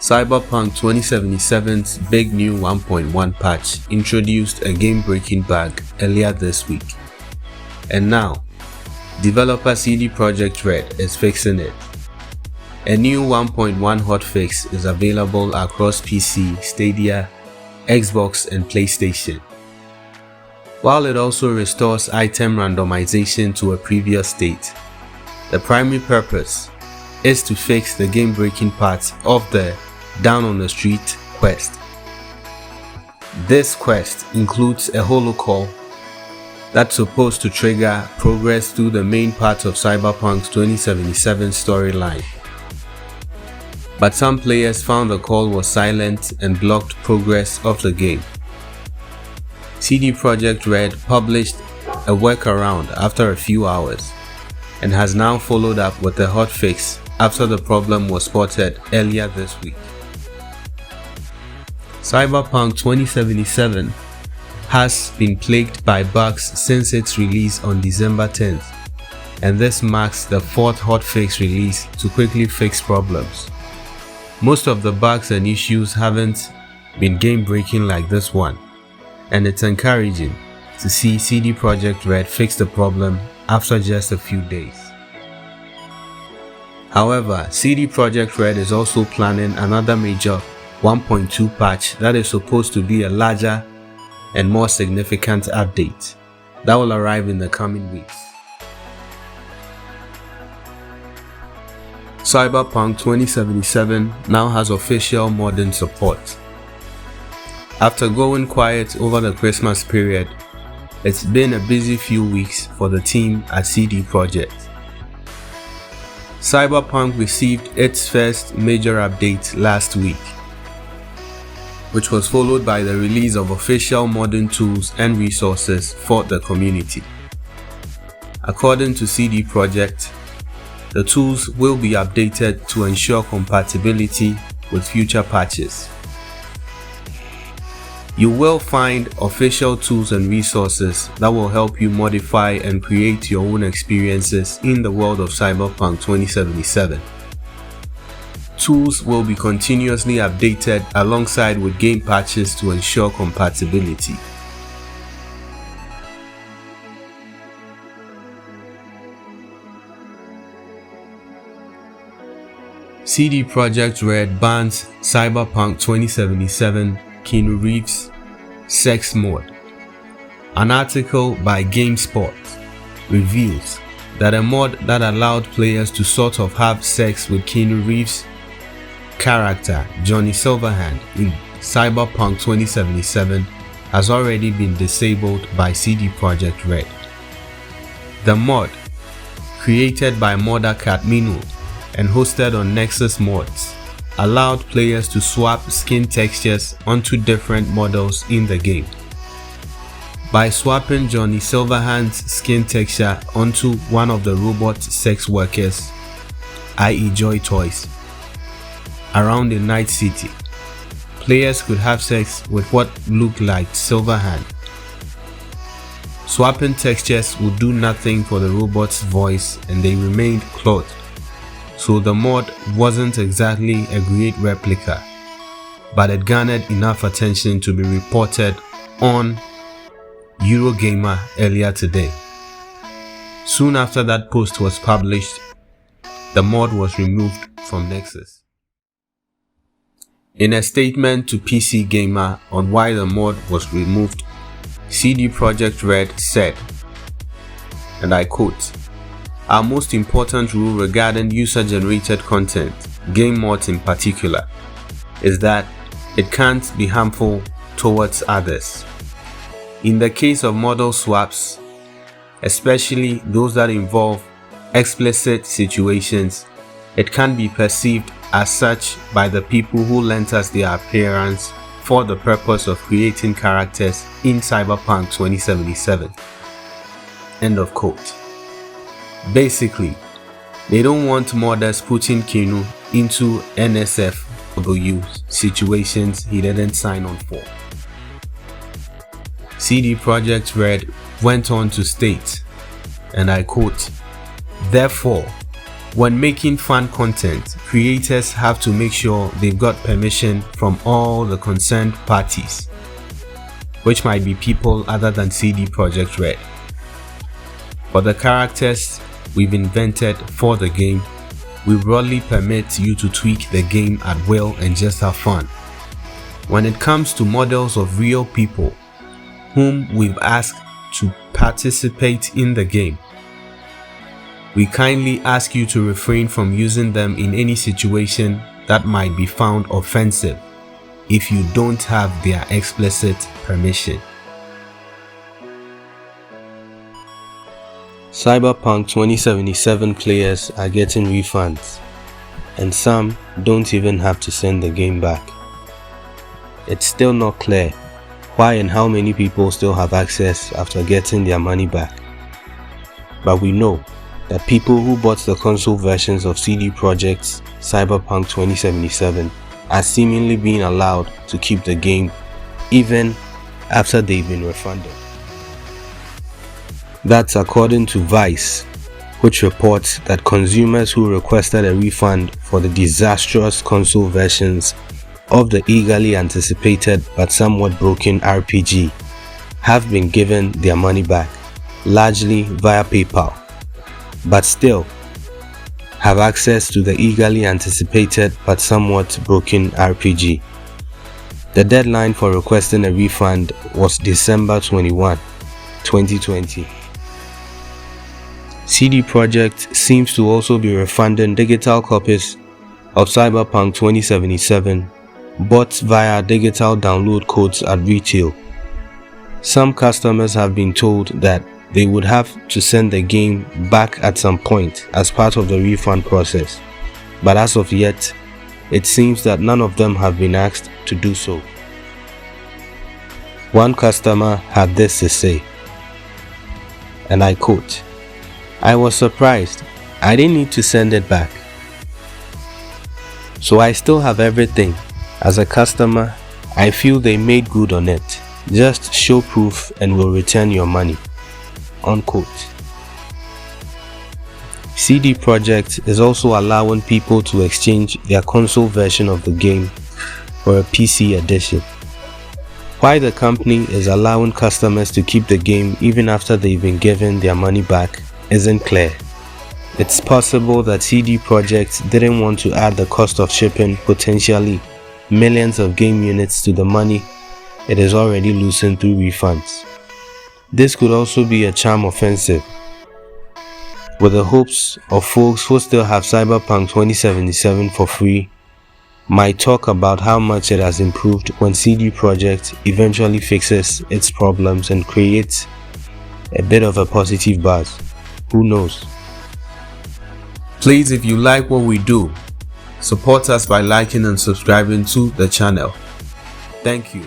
Cyberpunk 2077's big new 1.1 patch introduced a game-breaking bug earlier this week. And now, developer CD Projekt Red is fixing it. A new 1.1 hotfix is available across PC, Stadia, Xbox and PlayStation. While it also restores item randomization to a previous state, the primary purpose is to fix the game-breaking part of the Down on the Street quest. This quest includes a holocall that's supposed to trigger progress through the main part of Cyberpunk's 2077 storyline. But some players found the call was silent and blocked progress of the game. CD Projekt Red published a workaround after a few hours and has now followed up with a hotfix after the problem was spotted earlier this week. Cyberpunk 2077 has been plagued by bugs since its release on December 10th, and this marks the fourth hotfix release to quickly fix problems. Most of the bugs and issues haven't been game-breaking like this one, and it's encouraging to see CD Projekt Red fix the problem after just a few days. However, CD Projekt Red is also planning another major 1.2 patch that is supposed to be a larger and more significant update that will arrive in the coming weeks. Cyberpunk 2077 now has official modern support. After going quiet over the Christmas period, it's been a busy few weeks for the team at CD Projekt. Cyberpunk received its first major update last week, which was followed by the release of official modern tools and resources for the community. According to CD Projekt, the tools will be updated to ensure compatibility with future patches. You will find official tools and resources that will help you modify and create your own experiences in the world of Cyberpunk 2077. Tools will be continuously updated alongside with game patches to ensure compatibility. CD Projekt Red bans Cyberpunk 2077 Keanu Reeves sex mode. An article by GameSpot reveals that a mod that allowed players to sort of have sex with Keanu Reeves' character Johnny Silverhand in Cyberpunk 2077 has already been disabled by CD Projekt Red. The mod, created by modder Catmino and hosted on Nexus Mods, allowed players to swap skin textures onto different models in the game. By swapping Johnny Silverhand's skin texture onto one of the robot sex workers, i.e. Joy Toys, around the Night City, players could have sex with what looked like Silverhand. Swapping textures would do nothing for the robot's voice and they remained clothed, so the mod wasn't exactly a great replica, but it garnered enough attention to be reported on Eurogamer earlier today. Soon after that post was published, the mod was removed from Nexus. In a statement to PC Gamer on why the mod was removed, CD Projekt Red said, and I quote, "Our most important rule regarding user-generated content, game mods in particular, is that it can't be harmful towards others. In the case of model swaps, especially those that involve explicit situations, it can be perceived as such by the people who lent us their appearance for the purpose of creating characters in Cyberpunk 2077. End of quote. Basically, they don't want modders putting Keanu into NSFW situations he didn't sign on for. CD Projekt Red went on to state, and I quote, "Therefore, When making fan content, creators have to make sure they've got permission from all the concerned parties, which might be people other than CD Projekt Red. For the characters we've invented for the game, we broadly permit you to tweak the game at will and just have fun. When it comes to models of real people whom we've asked to participate in the game, we kindly ask you to refrain from using them in any situation that might be found offensive if you don't have their explicit permission. Cyberpunk 2077 players are getting refunds, and some don't even have to send the game back. It's still not clear why and how many people still have access after getting their money back. But we know that people who bought the console versions of CD Projekt's Cyberpunk 2077 are seemingly being allowed to keep the game even after they've been refunded. That's according to Vice, which reports that consumers who requested a refund for the disastrous console versions of the eagerly anticipated but somewhat broken RPG have been given their money back, largely via PayPal, but still have access to the eagerly anticipated but somewhat broken RPG. The deadline for requesting a refund was December 21, 2020. CD Projekt seems to also be refunding digital copies of Cyberpunk 2077 bought via digital download codes at retail. Some customers have been told that they would have to send the game back at some point as part of the refund process, but as of yet, it seems that none of them have been asked to do so. One customer had this to say, and I quote, "I was surprised. I didn't need to send it back. So I still have everything. As a customer, I feel they made good on it. Just show proof and we'll return your money." Unquote. CD Projekt is also allowing people to exchange their console version of the game for a PC edition. Why the company is allowing customers to keep the game even after they've been given their money back isn't clear. It's possible that CD Projekt didn't want to add the cost of shipping potentially millions of game units to the money it is already losing through refunds. This could also be a charm offensive, with the hopes of folks who still have Cyberpunk 2077 for free might talk about how much it has improved when CD Projekt eventually fixes its problems and creates a bit of a positive buzz. Who knows? Please, if you like what we do, support us by liking and subscribing to the channel. Thank you.